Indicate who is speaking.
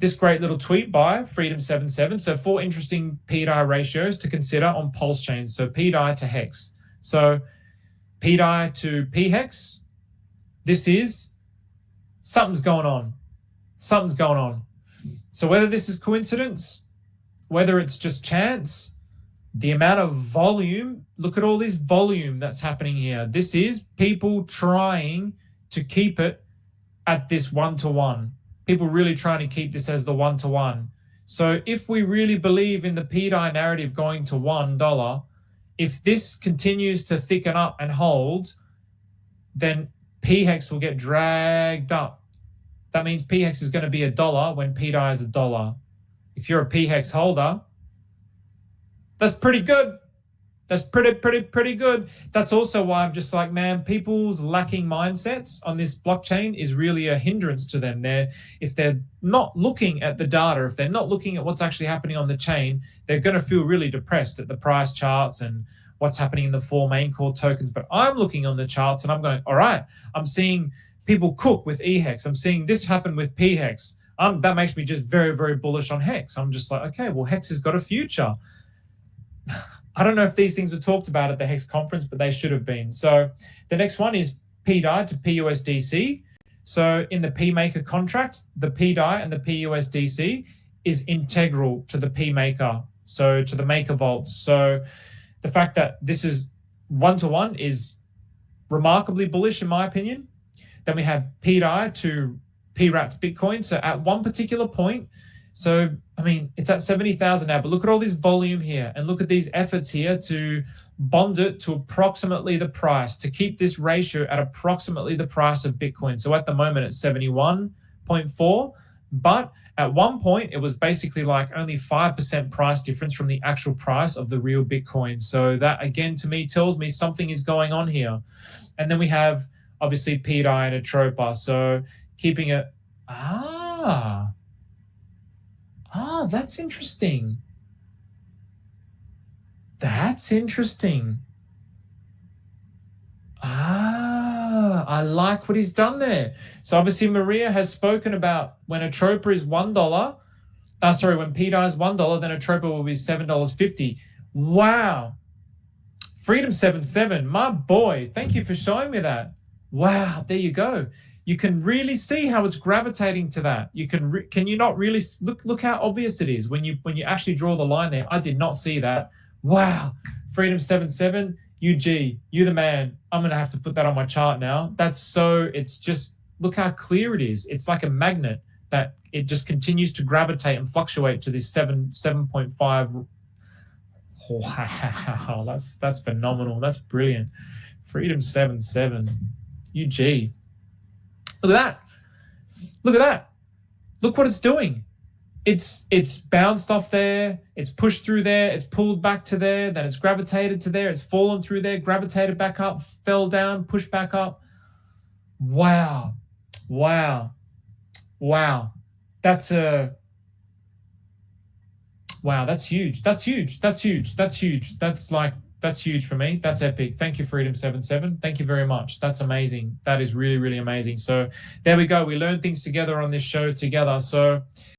Speaker 1: this great little tweet by Freedom77. So 4 interesting pDAI ratios to consider on pulse chains. So pDAI to hex. So pDAI to phex. This is something's going on. Something's going on. So whether this is coincidence, whether it's just chance, the amount of volume, look at all this volume that's happening here. This is people trying to keep it at this 1-to-1. People really trying to keep this as the 1-to-1. So if we really believe in the pDAI narrative going to $1, if this continues to thicken up and hold, then phex will get dragged up. That means phex is going to be $1 when pDAI is $1. If you're a phex holder, that's pretty good. That's pretty good. That's also why I'm just like, man, people's lacking mindsets on this blockchain is really a hindrance to them. If they're not looking at the data, if they're not looking at what's actually happening on the chain, they're going to feel really depressed at the price charts and what's happening in the 4 main core tokens. But I'm looking on the charts and I'm going, all right, I'm seeing people cook with eHex. I'm seeing this happen with pHex. That makes me just very, very bullish on Hex. I'm just like, okay, well, Hex has got a future. I don't know if these things were talked about at the Hex conference, but they should have been. So the next one is pDAI to PUSDC. So in the PMaker contract, the pDAI and the PUSDC is integral to the PMaker, so to the Maker vaults. So the fact that this is 1-to-1 is remarkably bullish in my opinion. Then we have pDAI to pWrapped Bitcoin. So at one particular point, so, I mean, it's at 70,000 now, but look at all this volume here and look at these efforts here to bond it to approximately the price, to keep this ratio at approximately the price of Bitcoin. So at the moment, it's 71.4, but at one point, it was basically like only 5% price difference from the actual price of the real Bitcoin. So that, again, to me, tells me something is going on here. And then we have, obviously, pDAI and Atropa. So keeping it... that's interesting. That's interesting. I like what he's done there. So obviously Maria has spoken about when Atropa is $1, when pDAI is $1, then Atropa will be $7.50. Wow. Freedom77, my boy, thank you for showing me that. Wow, there you go. You can really see how it's gravitating to that. You can you not really look how obvious it is when you actually draw the line there. I did not see that. Wow, Freedom77, UG, you the man. I'm gonna have to put that on my chart now. It's just, look how clear it is. It's like a magnet that it just continues to gravitate and fluctuate to this 7.5. Wow, that's phenomenal. That's brilliant. Freedom77, UG. Look at that. Look at that. Look what it's doing. It's bounced off there. It's pushed through there. It's pulled back to there. Then it's gravitated to there. It's fallen through there, gravitated back up, fell down, pushed back up. Wow. Wow. Wow. That's huge. That's huge. That's huge for me. That's epic. Thank you, Freedom77. Thank you very much. That's amazing. That is really, really amazing. So there we go. We learn things together on this show together. So